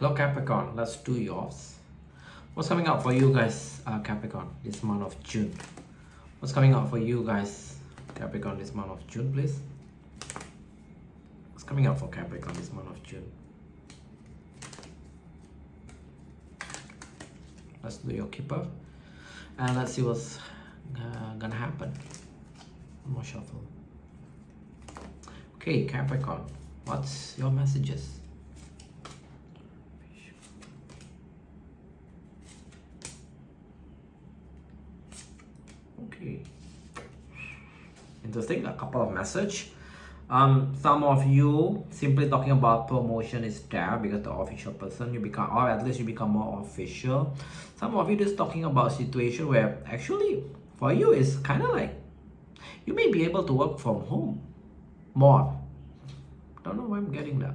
Hello Capricorn, let's do yours. What's coming up for you guys, Capricorn, this month of June? What's coming up for you guys, Capricorn, this month of June, please? What's coming up for Capricorn this month of June? Let's do your keeper. And let's see what's gonna happen. One more shuffle. Okay, Capricorn, what's your messages? Okay, interesting. A couple of message. Some of you simply talking about promotion is there because the official person you become, or at least you become more official. Some of you just talking about situation where actually for you it's kind of like you may be able to work from home more. Don't know why I'm getting that.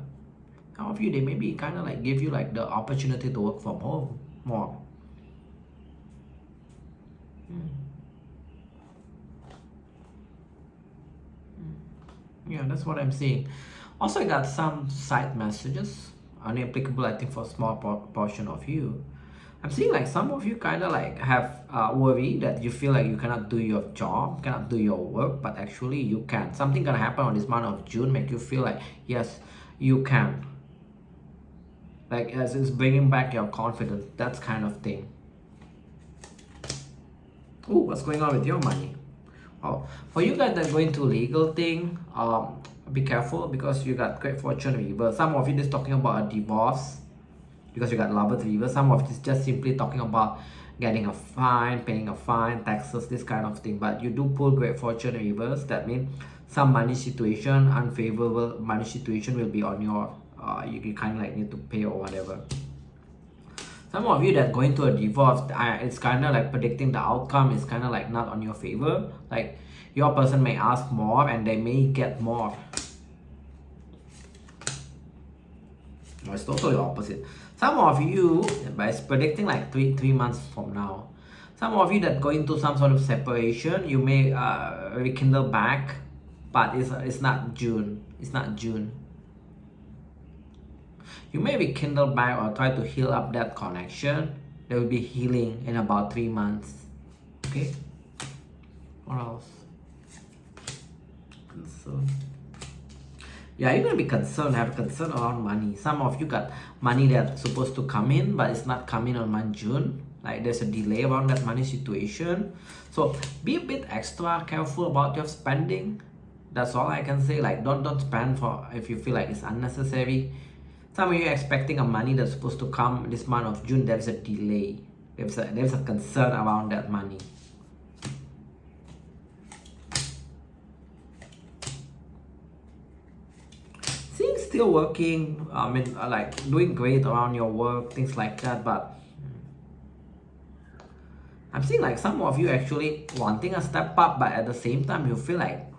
Some of you, they maybe kind of like give you like the opportunity to work from home more. Yeah, that's what I'm seeing. Also, I got some side messages, unapplicable, I think, for a small portion of you. I'm seeing like some of you kind of like have worry that you feel like you cannot do your job, cannot do your work, but actually you can. Something gonna happen on this month of June, make you feel like, yes, you can. Like, as it's bringing back your confidence, that kind of thing. Ooh, what's going on with your money? Oh, for you guys that are going to legal thing, be careful because you got great fortune reverse. Some of you just talking about a divorce because you got lovers reverse. Some of it is just simply talking about getting a fine, paying a fine, taxes, this kind of thing. But you do pull great fortune reverse. That means some money situation, unfavorable money situation will be on your. You kind of like need to pay or whatever. Some of you that going to a divorce, it's kind of like predicting the outcome is kind of like not on your favor. Like your person may ask more and they may get more. No, it's totally opposite. Some of you, but it's predicting like three months from now. Some of you that going to some sort of separation, you may rekindle back, but it's not June. It's not June. You may rekindle back or try to heal up that connection. There will be healing in about 3 months. Okay? What else? Concern. Yeah, you're gonna be concerned, have concern around money. Some of you got money that's supposed to come in, but it's not coming on month June. Like there's a delay around that money situation. So be a bit extra careful about your spending. That's all I can say. Like don't spend for if you feel like it's unnecessary. Some of you are expecting a money that's supposed to come this month of June. There's a delay. There's a concern around that money. Seeing still working. I mean, like doing great around your work, things like that. But I'm seeing like some of you actually wanting a step up, but at the same time you feel like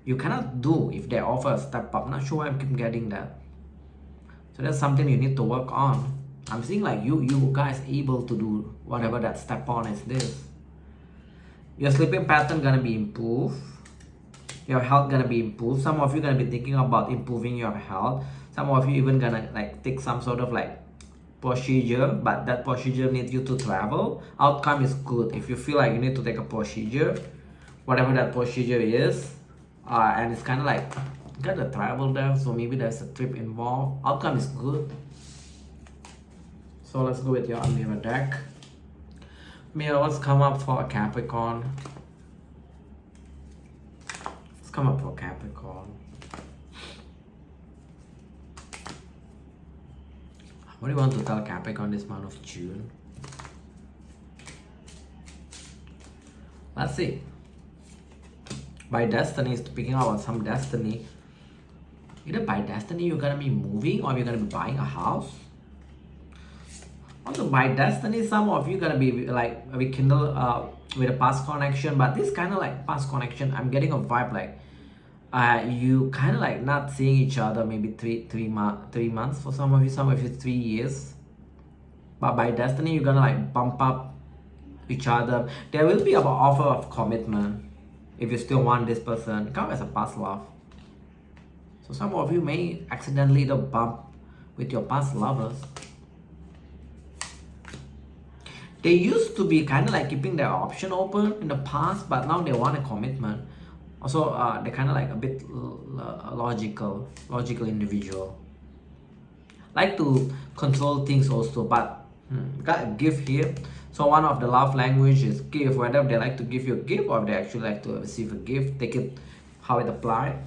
you cannot do if they offer a step up. Not sure why I keep getting that. So that's something you need to work on. I'm seeing like you guys able to do whatever that step on is this. Your sleeping pattern gonna be improved. Your health gonna be improved. Some of you gonna be thinking about improving your health. Some of you even gonna like take some sort of like procedure, but that procedure needs you to travel. Outcome is good. If you feel like you need to take a procedure, whatever that procedure is, and it's kind of like got the travel there, so maybe there's a trip involved. Outcome is good. So let's go with your mirror deck. Mirror, what's come up for a Capricorn? What's come up for Capricorn? What do you want to tell Capricorn this month of June? Let's see. By destiny is speaking about some destiny. Either by destiny you're gonna be moving or you're gonna be buying a house. Also by destiny, some of you gonna be like rekindle with a past connection, but this kind of like past connection, I'm getting a vibe like you kind of like not seeing each other maybe three months for some of you 3 years. But by destiny you're gonna like bump up each other. There will be an offer of commitment if you still want this person. Come as a past love. So some of you may accidentally bump with your past lovers. They used to be kind of like keeping their option open in the past, but now they want a commitment. Also, they're kind of like a bit logical individual. Like to control things also, but got a gift here. So one of the love language is gift. Whether they like to give you a gift or they actually like to receive a gift, take it how it apply.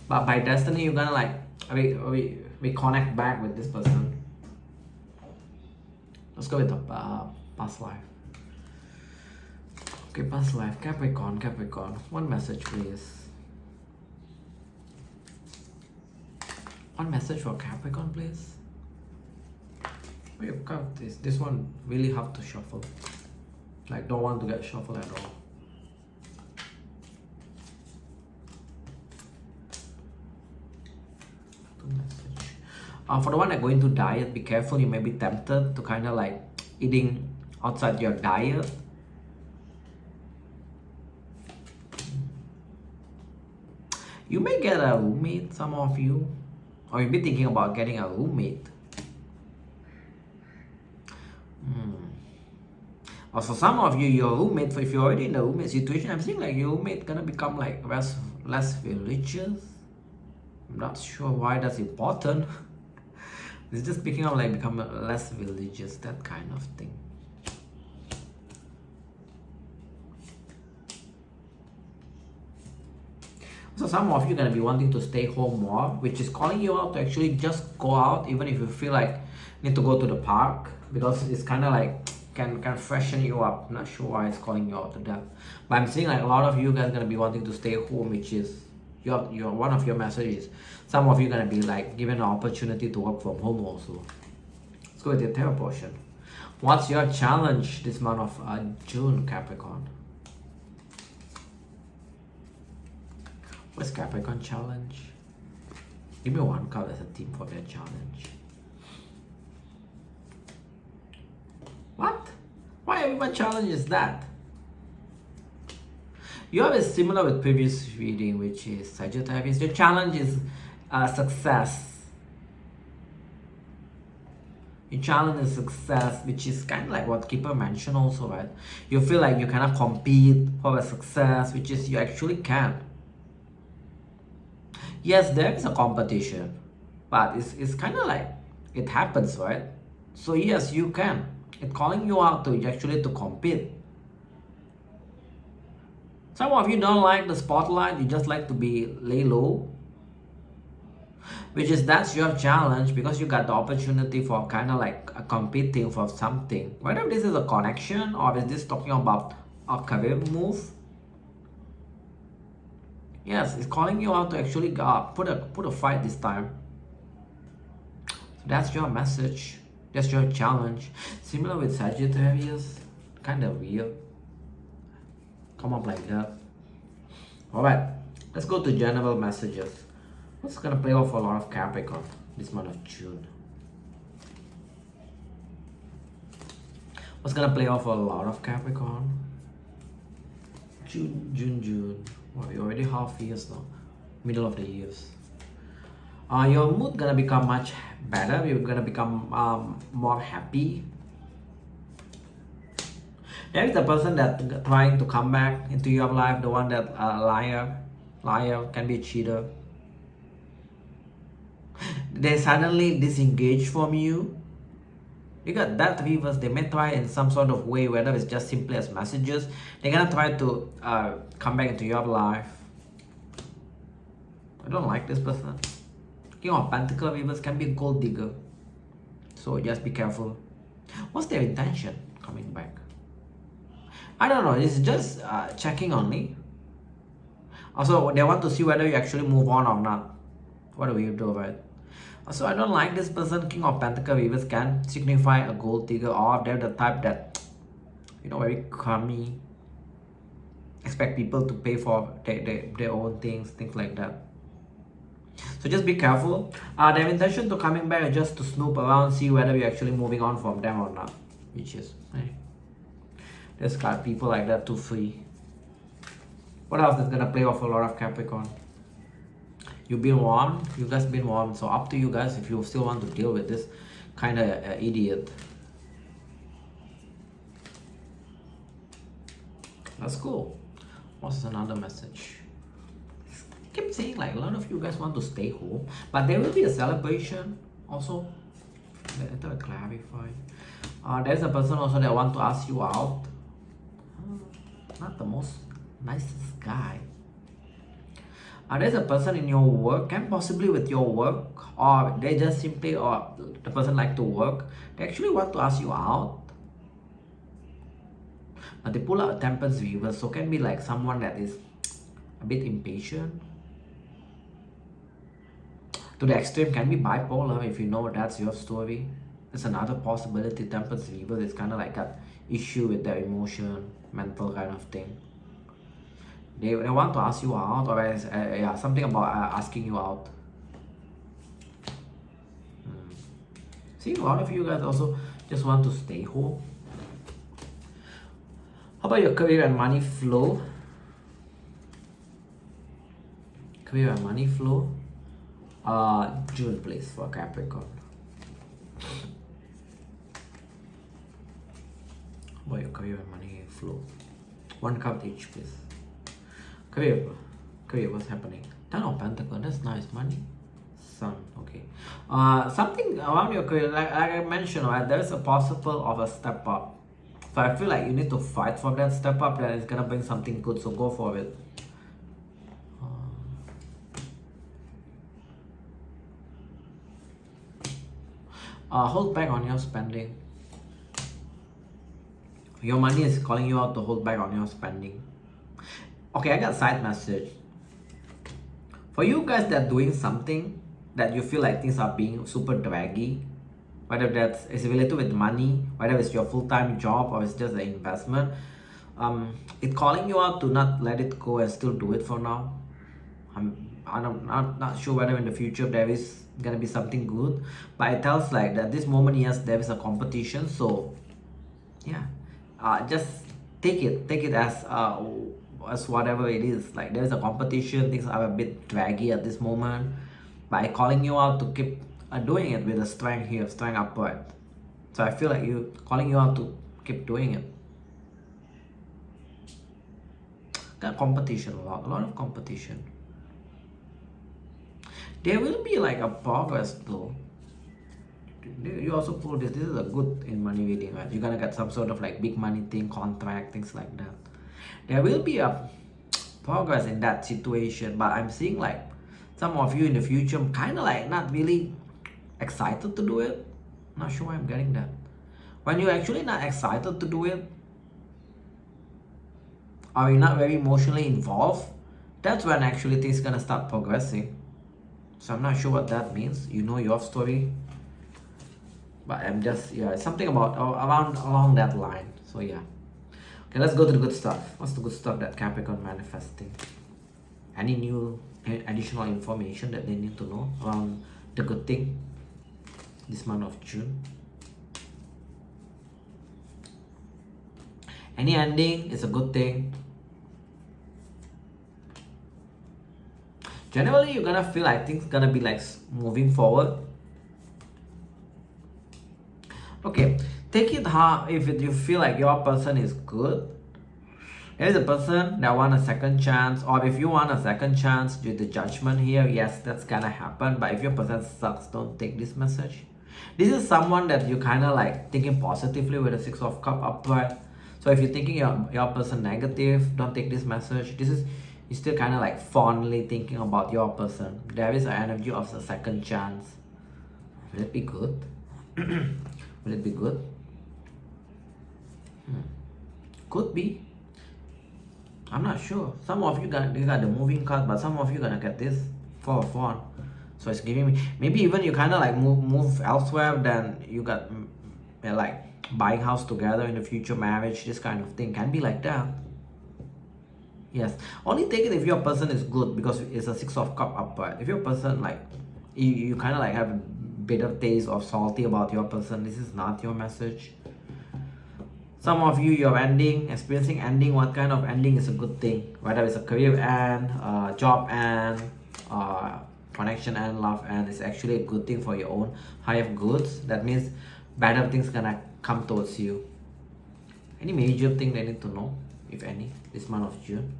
But by destiny, you're gonna like we connect back with this person. Let's go with the past life. Okay, past life, Capricorn. One message, please. One message for Capricorn, please. We've got this. This one really have to shuffle. Like, don't want to get shuffled at all. For the one that going to diet, be careful. You may be tempted to kind of like eating outside your diet. You may get a roommate, some of you, or you be thinking about getting a roommate. Also, some of you, your roommate, if you're already in the roommate situation, I'm seeing like your roommate gonna become like less religious. I'm not sure why that's important. It's just picking up like become less religious, that kind of thing. So some of you are gonna be wanting to stay home more, which is calling you out to actually just go out, even if you feel like you need to go to the park, because it's kind of like can freshen you up. I'm not sure why it's calling you out to that, but I'm seeing like a lot of you guys gonna be wanting to stay home, which is your one of your messages. Some of you gonna be like given an opportunity to work from home also. Let's go with your tarot portion. What's your challenge this month of June, Capricorn? What's Capricorn challenge? Give me one card as a theme for their challenge. What? Why everyone challenge is that? You have a similar with previous reading, which is Sagittarius. Your challenge is success. Your challenge is success, which is kind of like what Keeper mentioned also, right? You feel like you cannot compete for a success, which is you actually can. Yes, there is a competition, but it's kind of like it happens, right? So yes, you can. It's calling you out to actually to compete. Some of you don't like the spotlight, you just like to be lay low, which is that's your challenge, because you got the opportunity for kind of like competing for something. Whether this is a connection or is this talking about a career move. Yes, it's calling you out to actually put a fight this time. So that's your message. That's your challenge. Similar with Sagittarius, kind of weird. Come up like that. Alright, let's go to general messages. What's gonna play off for a lot of Capricorn this month of June? What's gonna play off for a lot of Capricorn? June. Well, we're already half years now. Middle of the years. Your mood gonna become much better. You're gonna become more happy. There is a person that trying to come back into your life, the one that liar, can be a cheater. They suddenly disengage from you. You got that reverse. They may try in some sort of way, whether it's just simply as messages. They're gonna try to come back into your life. I don't like this person. King of Pentacles reverse can be a gold digger. So just be careful. What's their intention coming back? I don't know. It's just checking only. Also, they want to see whether you actually move on or not. What do we do, right? Also, I don't like this person. King of Pentacles reverse can signify a gold digger, or they're the type that, you know, very crummy. Expect people to pay for their own things like that. So just be careful. Their intention to coming back is just to snoop around, see whether you're actually moving on from them or not. Which is, there's got people like that too free. What else is gonna play off a lot of Capricorn? You've been warned. You guys been warned. So up to you guys if you still want to deal with this kind of idiot. That's cool. What's another message? Keep saying like a lot of you guys want to stay home, but there will be a celebration also. Let me clarify. There's a person also that want to ask you out. Not the most nicest guy. There's a person in your work, and possibly with your work, or they just simply, or the person like to work, they actually want to ask you out. But they pull out a Temperance Weaver, so can be like someone that is a bit impatient. To the extreme, can be bipolar if you know that's your story. It's another possibility. Temperance Weaver is kind of like got issue with their emotion, mental kind of thing. They want to ask you out, or yeah, something about asking you out. See, a lot of you guys also just want to stay home. How about your career and money flow? Career and money flow. June, please, for Capricorn. How about your career and money flow? One card each, please. Career, what's happening? Ten of Pentacles, that's nice. Money, Sun, okay. Something around your career, like I mentioned, right? There's a possible of a step up. So I feel like you need to fight for that step up, and it's gonna bring something good. So go for it. Hold back on your spending. Your money is calling you out to hold back on your spending. Okay, I got a side message. For you guys that are doing something that you feel like things are being super draggy, whether that's is related with money, whether it's your full-time job or it's just an investment, it's calling you out to not let it go and still do it for now. I'm not sure whether in the future there is gonna be something good, but it tells like that this moment, yes, there is a competition. So yeah, just take it as whatever it is. Like there's a competition, things are a bit draggy at this moment, by calling you out to keep doing it with a strength here, strength upward. So I feel like you calling you out to keep doing it. Got competition, a lot of competition. There will be like a progress though. You also pull this is a good in money reading, right? You're gonna get some sort of like big money thing, contract, things like that. There will be a progress in that situation, but I'm seeing like some of you in the future kind of like not really excited to do it. Not sure why I'm getting that. When you're actually not excited to do it, or you're not very emotionally involved, that's when actually things gonna start progressing. So I'm not sure what that means. You know your story, but I'm just, yeah, it's something about along that line. So yeah. Okay, let's go to the good stuff. What's the good stuff that Capricorn manifesting? Any new additional information that they need to know around the good thing this month of June? Any ending is a good thing. Generally, you're gonna feel like things gonna be like moving forward. Okay, take it hard if you feel like your person is good. There is a person that want a second chance, or if you want a second chance due to judgment here, yes, that's gonna happen. But if your person sucks, don't take this message. This is someone that you kind of like thinking positively with a Six of Cups upright. So if you're thinking your person negative, don't take this message. This is, you're still kind of like fondly thinking about your person. There is an energy of a second chance. Will it be good? Will it be good? Could be. I'm not sure. Some of you got the moving card, but some of you gonna get this Four of Wands. So it's giving me, maybe even you kind of like move elsewhere, then you got like buying house together in the future, marriage, this kind of thing can be like that. Yes, only take it if your person is good, because it's a Six of Cups upright. If your person like you kind of like have a bitter taste or salty about your person, this is not your message. Some of you, you're experiencing ending. What kind of ending is a good thing? Whether it's a career end, job end, connection end, love end, it's actually a good thing for your own high of goods. That means better things gonna come towards you. Any major thing they need to know? if any, this month of June?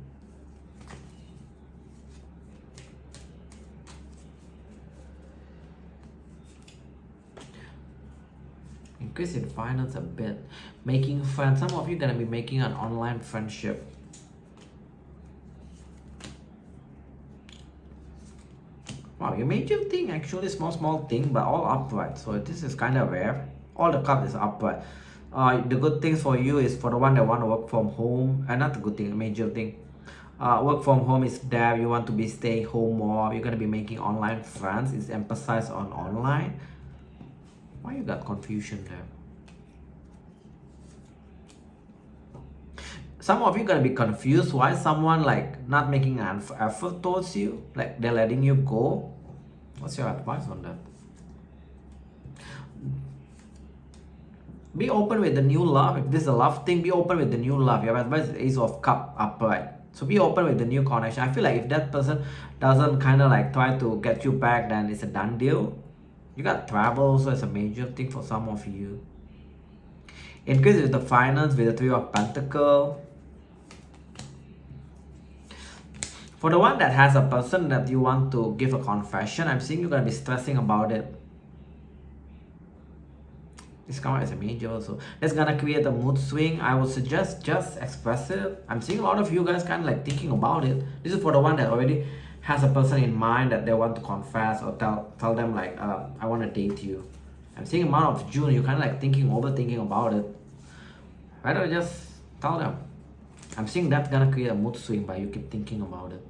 Increase in finance a bit. Making friends. Some of you gonna be making an online friendship. Wow, your major thing actually small thing, but all upright. So this is kind of rare. All the cup is upright. The good things for you is for the one that want to work from home. Not the good thing, major thing. Work from home is there. You want to be stay home more. You're gonna be making online friends. It's emphasized on online. Why you got confusion there? Some of you gonna be confused why someone like not making an effort towards you, like they're letting you go. What's your advice on that? Be open with the new love. If this is a love thing, be open with the new love. Your advice is Ace of Cup upright. So be open with the new connection. I feel like if that person doesn't kind of like try to get you back, then it's a done deal. You got travel also as a major thing for some of you. Increase with the finance with the Three of Pentacles. For the one that has a person that you want to give a confession, I'm seeing you're going to be stressing about it. This comes as a major also. That's going to create a mood swing. I would suggest just express it. I'm seeing a lot of you guys kind of like thinking about it. This is for the one that already has a person in mind that they want to confess or tell them like, I want to date you. I'm seeing a month of June, you're kind of like overthinking about it. Rather just tell them. I'm seeing that's gonna create a mood swing, but you keep thinking about it.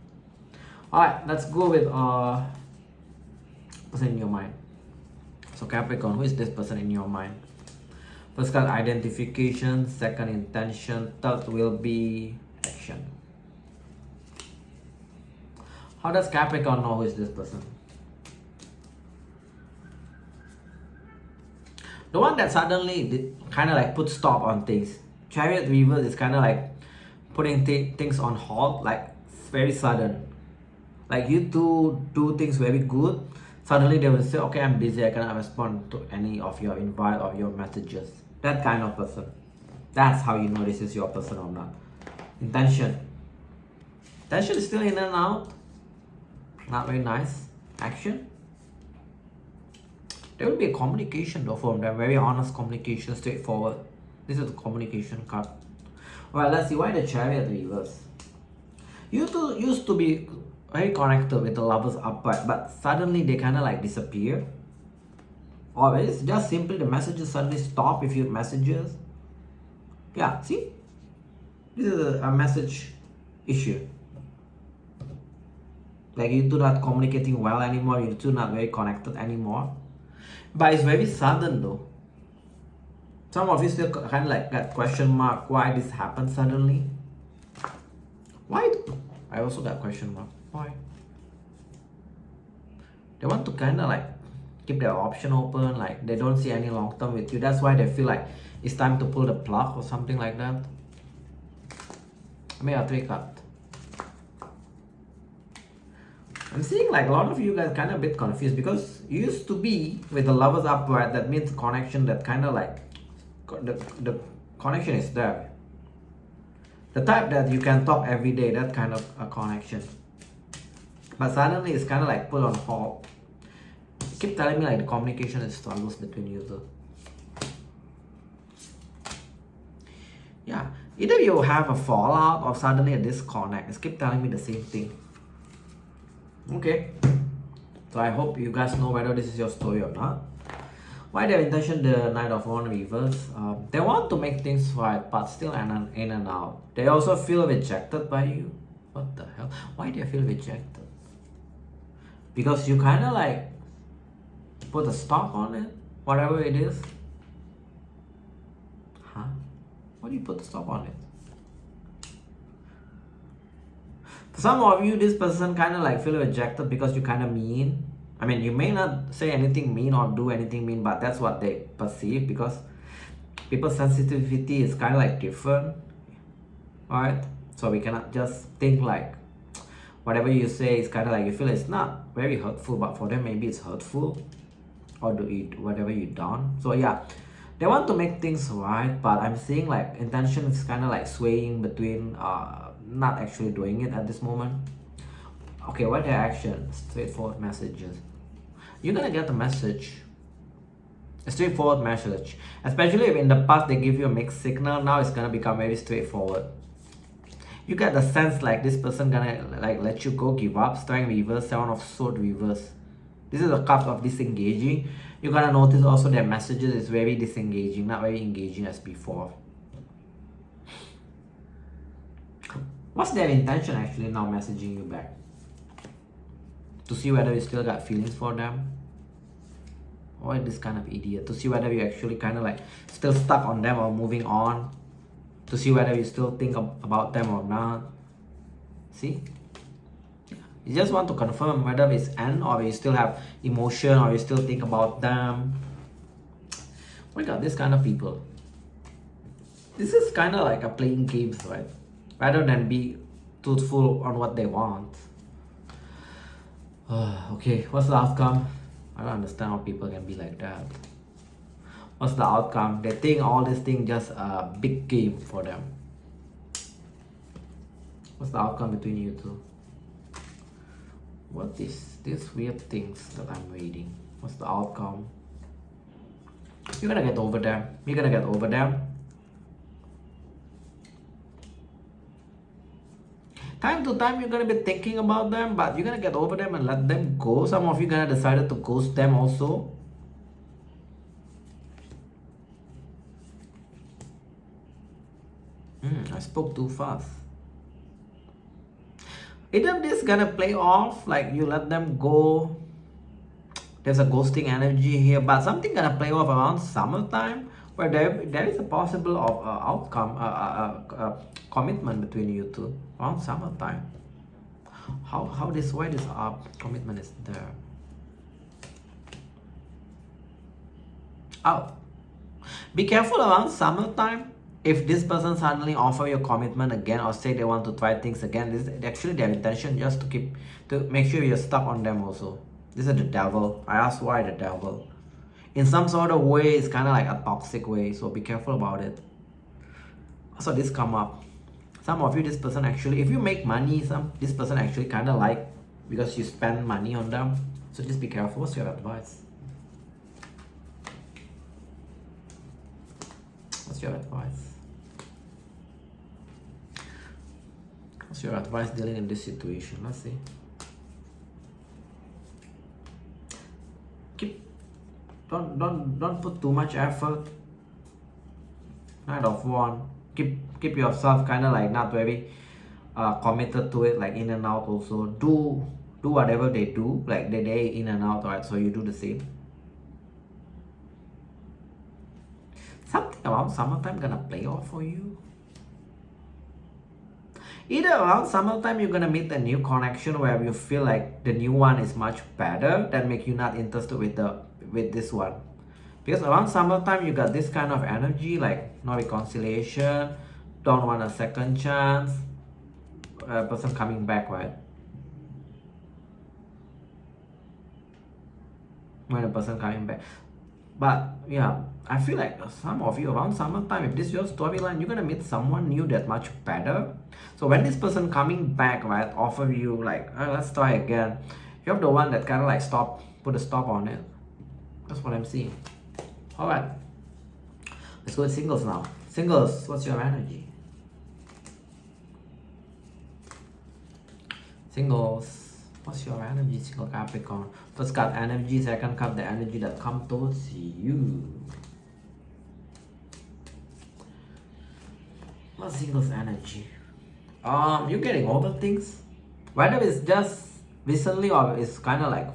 Alright, let's go with person in your mind. So Capricorn, who is this person in your mind? First card, identification. Second, intention. Third will be action. How does Capricorn know who is this person? The one that suddenly kind of like put stop on things. Chariot reverse is kind of like putting things on hold, like very sudden. Like you two do things very good, suddenly they will say, okay, I'm busy, I cannot respond to any of your invite or your messages. That kind of person. That's how you know this is your person or not. Intention. Intention is still in and out. Not very nice. Action. There will be a communication though from them. Very honest communication, straightforward. This is the communication card. Alright, let's see why the Chariot reverse. You two used to be very connected with the Lovers upright, but suddenly they kind of like disappear. Or it's just simply the messages suddenly stop if you have messages. Yeah, see? This is a message issue. Like you two not communicating well anymore, you two not very connected anymore. But it's very sudden though. Some of you still kind of like got question mark why this happened suddenly. Why? I also got question mark. Why? They want to kind of like keep their option open, like they don't see any long term with you. That's why they feel like it's time to pull the plug or something like that. I mean, a 3 card. I'm seeing like a lot of you guys kind of a bit confused because you used to be with the Lovers upright. That means connection, that kind of like the connection is there. The type that you can talk every day, that kind of a connection. But suddenly it's kind of like put on hold. You keep telling me like the communication is struggles between you two. Yeah, either you have a fallout or suddenly a disconnect. It's keep telling me the same thing. Okay, so I hope you guys know whether this is your story or not. Why their intention, the Knight of Wands reverse? They want to make things right, but still in and out. They also feel rejected by you. What the hell? Why do they feel rejected? Because you kind of like put a stop on it, whatever it is. Huh? Why do you put a stop on it? For some of you, this person kind of like feel rejected because you kind of mean. I mean, you may not say anything mean or do anything mean, but that's what they perceive because people's sensitivity is kind of like different. Alright? So we cannot just think like whatever you say is kind of like you feel it's not very hurtful, but for them maybe it's hurtful, or do it whatever you done. So yeah, They want to make things right, but I'm seeing like intention is kind of like swaying between not actually doing it at this moment. Okay, what their action? Straightforward messages. You're gonna get a message. A straightforward message. Especially if in the past they give you a mixed signal, now it's gonna become very straightforward. You get the sense like this person gonna like let you go, give up, Strength reverse, 7 of Swords reverse. This is a card of disengaging. You're gonna notice also their messages is very disengaging, not very engaging as before. What's their intention actually now messaging you back? To see whether you still got feelings for them? Or this kind of idiot? To see whether you actually kind of like still stuck on them or moving on? To see whether you still think about them or not? See? You just want to confirm whether it's end or you still have emotion or you still think about them. We got this kind of people. This is kind of like a playing games, right? Rather than be truthful on what they want. Okay, what's the outcome? I don't understand how people can be like that. What's the outcome? They think all this thing just a big game for them. What's the outcome between you two? What is these weird things that I'm reading? What's the outcome? You're gonna get over them. You're gonna get over them. Time to time you're gonna be thinking about them, but you're gonna get over them and let them go. Some of you gonna decide to ghost them also. I spoke too fast. Either this gonna play off, like you let them go. There's a ghosting energy here, but something gonna play off around summertime, where there is a possible of outcome, commitment between you two around summertime. Why this commitment is there? Oh, be careful around summertime. If this person suddenly offer you commitment again or say they want to try things again, this is actually their intention just to make sure you're stuck on them also. This is the devil. I asked why the devil. In some sort of way, it's kind of like a toxic way, so be careful about it. So this come up. Some of you, this person actually, if you make money, this person actually kind of like because you spend money on them. So just be careful. What's your advice? What's your advice? What's your advice dealing in this situation? Let's see. Don't put too much effort. Knight of Wands. Keep yourself kind of like not very committed to it, like in and out also. Do whatever they do, like they in and out, right? So you do the same. Something around summertime gonna play off for you. Either around summertime you're gonna meet a new connection where you feel like the new one is much better that make you not interested with this one. Because around summertime you got this kind of energy like no reconciliation, don't want a second chance, person coming back, right? When a person coming back. But yeah, I feel like some of you around summertime, if this is your storyline, you're gonna meet someone new that much better. So when this person coming back, right, offer you like, let's try again, you have the one that kind of like put a stop on it. That's what I'm seeing. All right, let's go with singles now. Singles, what's your energy? Singles, what's your energy, single Capricorn? First card energy, second card the energy that comes towards you. What's singles energy? You're getting over things. Whether it's just recently or it's kind of like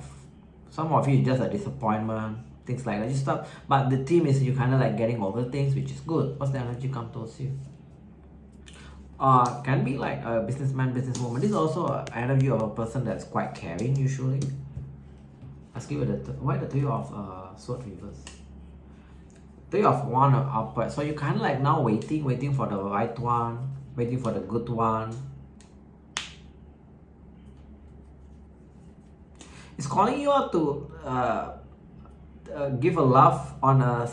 some of you just a disappointment, things like that. You stop, but the theme is you kind of like getting over things, which is good. What's the energy come towards you? Can be like a businessman, businesswoman. This is also an energy of a person that's quite caring usually. Let's give it why the Three of Swords reverse? Three of Wands upward. So you kind of like now waiting for the right one, waiting for the good one. It's calling you out to give a love on a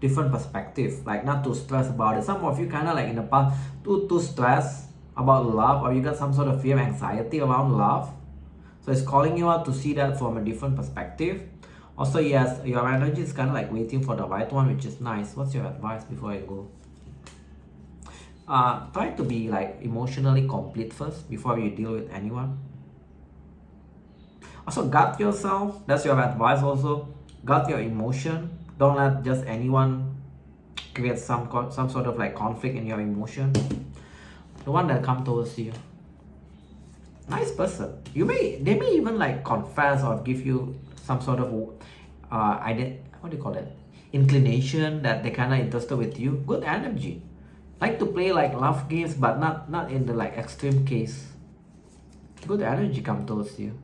different perspective, like not too stressed about it. Some of you kind of like in the past too stressed about love, or you got some sort of fear, anxiety around love. So it's calling you out to see that from a different perspective. Also, yes, your energy is kind of like waiting for the right one, which is nice. What's your advice before I go? Try to be like emotionally complete first before you deal with anyone. Also, guard yourself. That's your advice also. Guard your emotion. Don't let just anyone create some sort of like conflict in your emotion. The one that come towards you, nice person. They may even like confess or give you some sort of what do you call it, inclination that they kind of interested with you. Good energy. Like to play like love games, but not in the like extreme case. Good energy come towards you.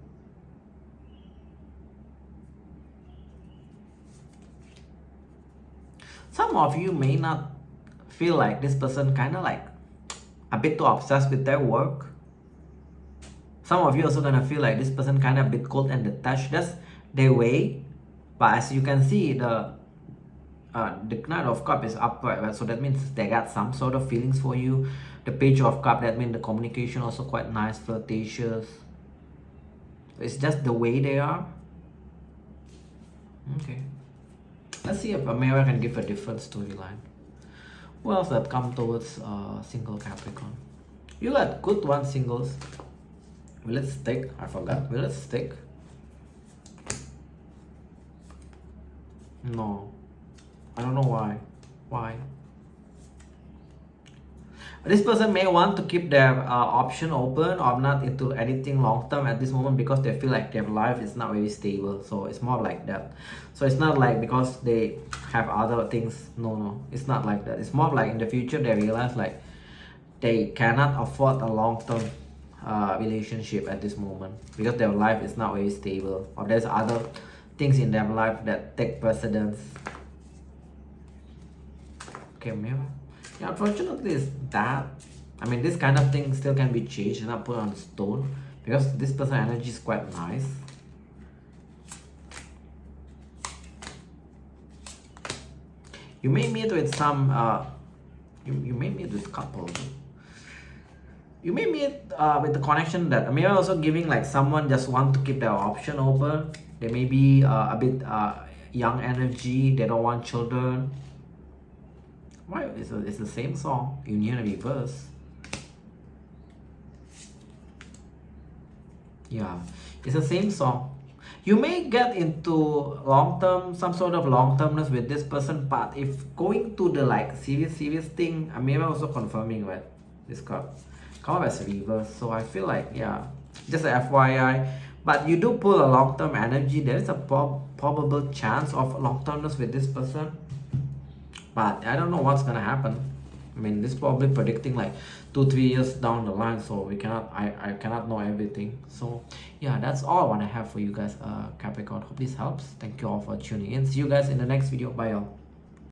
Some of you may not feel like this person kind of like a bit too obsessed with their work. Some of you also gonna feel like this person kind of a bit cold and detached. That's their way. But as you can see, the Knight of Cup is upright, right? So that means they got some sort of feelings for you. The Page of Cup, that means the communication also quite nice, flirtatious. It's just the way they are. Okay. Let's see if Amira can give a different storyline. Who else that come towards single Capricorn? You got good one singles. Will it stick? I forgot. Will it stick? No. I don't know why. Why? This person may want to keep their option open or not into anything long term at this moment because they feel like their life is not very stable. So it's more like that. So it's not like because they have other things. No, it's not like that. It's more like in the future they realize like they cannot afford a long term relationship at this moment because their life is not very stable, or there's other things in their life that take precedence. Okay, maybe. Yeah, unfortunately, is that. I mean, this kind of thing still can be changed and not put on stone because this person energy is quite nice. You may meet with some. You may meet with couple. You may meet with the connection that maybe also giving like someone just want to keep their option open. They may be a bit young energy. They don't want children. Why? It's the same song. Union reverse. Yeah, it's the same song. You may get into long-term, some sort of long-termness with this person, but if going to the like serious thing, I'm maybe also confirming right this card. Come up as reverse, so I feel like yeah, just a FYI. But you do pull a long-term energy. There is a probable chance of long-termness with this person. But I don't know what's gonna happen. I mean, this is probably predicting like 2-3 years down the line, so we cannot I cannot know everything. So yeah, that's all I want to have for you guys, Capricorn. Hope this helps. Thank you all for tuning in. See you guys in the next video. Bye y'all.